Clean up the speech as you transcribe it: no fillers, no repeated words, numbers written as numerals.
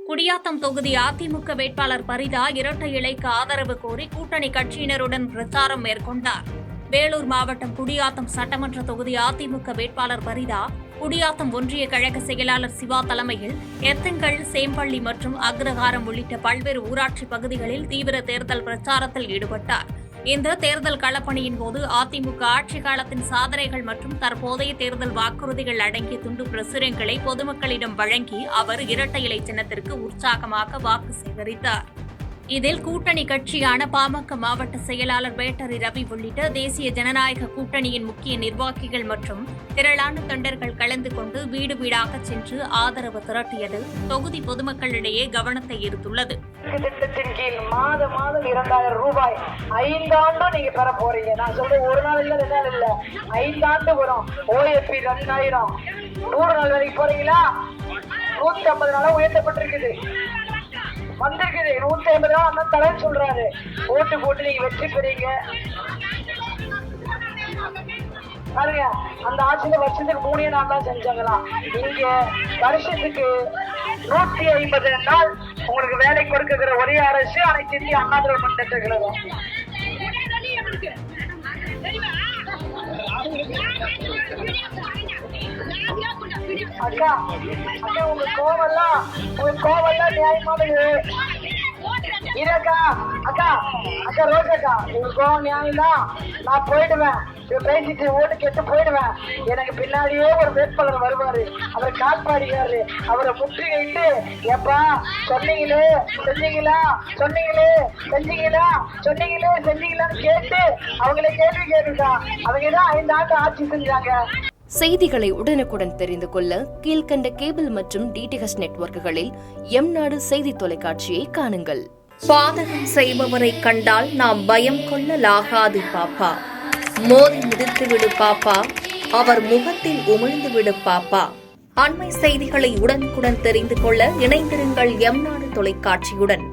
குடியாத்தம் தொகுதி அதிமுக வேட்பாளர் பரிதா இரட்டை இலைக்கு ஆதரவு கோரி கூட்டணி கட்சியினருடன் பிரச்சாரம் மேற்கொண்டார். வேலூர் மாவட்டம் குடியாத்தம் சட்டமன்ற தொகுதி அதிமுக வேட்பாளர் பரிதா குடியாத்தம் ஒன்றிய கழக செயலாளர் சிவா தலைமையில் எத்தங்கல், சேம்பள்ளி மற்றும் அக்ரஹாரம் உள்ளிட்ட பல்வேறு ஊராட்சி பகுதிகளில் தீவிர தேர்தல் பிரச்சாரத்தில் ஈடுபட்டார். இந்த தேர்தல் களப்பணியின் போது அதிமுக ஆட்சி காலத்தின் சாதனைகள் மற்றும் தற்போதைய தேர்தல் வாக்குறுதிகள் அடங்கிய துண்டு பிரசுரங்களை பொதுமக்களிடம் வழங்கி அவர் இரட்டை இலை சின்னத்திற்கு உற்சாகமாக வாக்கு சேகரித்தார். இதில் கூட்டணி கட்சியான பாமக மாவட்ட செயலாளர் பேட்டரி ரவி உள்ளிட்ட தேசிய ஜனநாயக கூட்டணியின் முக்கிய நிர்வாகிகள் மற்றும் திரளான தொண்டர்கள் கலந்து கொண்டு வீடு வீடாக சென்று ஆதரவு திரட்டியது தொகுதி பொதுமக்களிடையே கவனத்தை ஈர்த்துள்ளது. திட்டத்தின் கீழ் மாதம் 2000 ரூபாய் 5 ஆண்டும் நீங்க பெற போறீங்க. நான் சொல்றேன், ஒரு நாள் இல்ல 2 நாள் இல்ல, 5 ஆண்டு வரும். OFP 2000 100 நாள் வரைக்கும் போறீங்களா? 150 நாளா உயர்த்தப்பட்டிருக்குது, வந்திருக்குது. 150 நாள் அண்ணன் தலைன்னு சொல்றாரு. ஓட்டு போட்டு நீங்க வெற்றி பெறீங்க பாருங்க. அந்த ஆட்சியில வருஷத்துக்கு 3 நாள் தான் செஞ்சாங்களாம். இங்க வருஷத்துக்கு 150 நாள் உங்களுக்கு வேலை கொடுக்கிற ஒரே அரசு அனைத்து இந்திய அண்ணா திராவிட முன்னேற்ற கழகம். அக்கா அக்கா உங்க கோவெல்லாம் நியாயமானது. அக்கா ரோஜாக்கா, உங்க கோவம் நியாயம் தான். நான் போயிடுவேன், பேசிட்டு ஓட்டு கேட்டு போயிடுவேன். எனக்கு பின்னாடியே ஒரு வேட்பாளர் வருவாரு, அவர் காட்பாடிக்காரு. அவரை முற்றுகையிட்டு எப்பா சொன்னீங்களே செஞ்சீங்களா, சொன்னீங்களே செஞ்சீங்களா, சொன்னீங்களே செஞ்சீங்களான்னு கேட்டு அவங்களே கேள்வி கேட்டுதான். அவங்க தான் 5 ஆண்டு ஆட்சி செஞ்சாங்க. செய்திகளை உடனுக்குடன் தெரிந்து கொள்ள கீழ்கண்ட கேபிள் மற்றும் DTH நெட்வொர்க்குகளில் எம்நாடு செய்தி தொலைக்காட்சியை காணுங்கள். பாதகம் செய்பவரை கண்டால் நாம் பயம் கொள்ளலாகாது பாப்பா. மோதி மிதித்துவிடு பாப்பா, அவர் முகத்தில் உமிழ்ந்துவிடு பாப்பா. அண்மை செய்திகளை உடனுக்குடன் தெரிந்து கொள்ள இணைந்திருங்கள் எம்நாடு தொலைக்காட்சியுடன்.